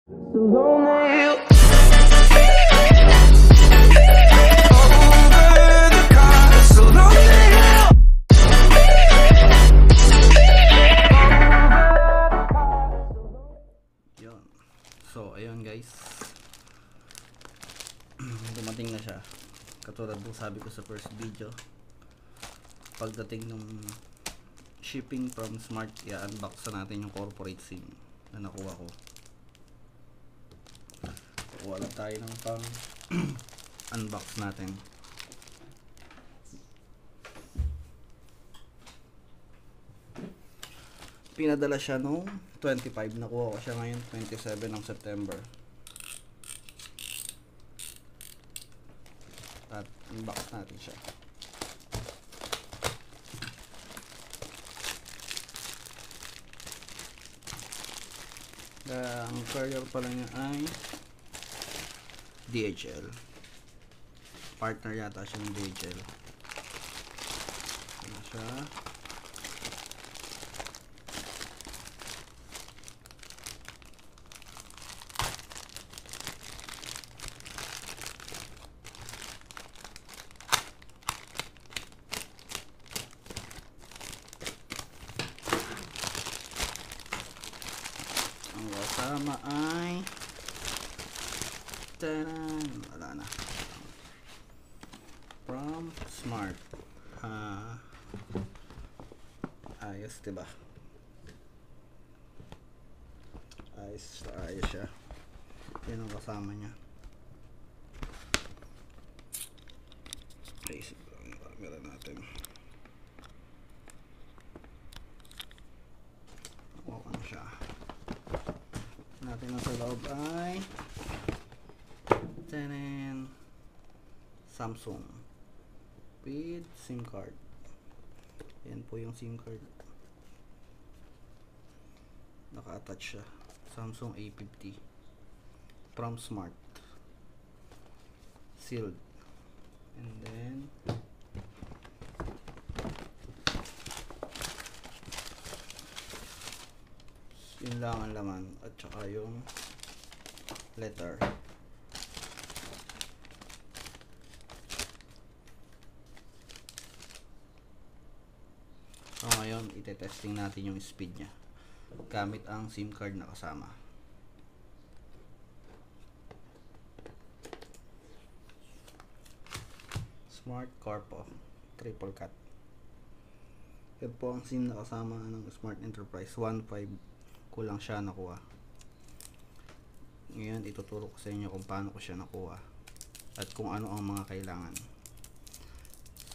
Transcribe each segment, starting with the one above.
So ayun guys, dumating na siya. Katulad ng sabi ko sa first video, pagdating ng shipping from Smart, i-unbox na natin yung corporate SIM na nakuha ko. Kuha lang tayo ng pang unbox natin. Pinadala siya nung 25, nakuha ko siya ngayon 27 ng September. At unbox natin siya. Ang carrier pala niya ay DHL. Partner yata siya ng DHL. Ano siya? Ang kasama ay tanan, wala na, from Smart. Ayos, diba? Ayos siya. Yan ang kasama niya. Basic lang yung camera natin. Nakuha na siya. Natin ang sa loob ay tanan, Samsung with SIM card. Yan po yung SIM card, naka-attach siya. Samsung A50 from Smart, sealed. And then yun lang ang laman, at saka yung letter. So ngayon, ite-testing natin yung speed niya gamit ang SIM card na kasama. Smart Corpo triple cut. Yan po ang SIM na kasama ng Smart Enterprise. 1.5 kulang siya nakuha. Ngayon ituturo ko sa inyo kung paano ko siya nakuha at kung ano ang mga kailangan.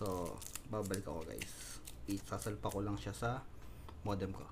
So babalik ako guys, isasalpa ko lang siya sa modem ko.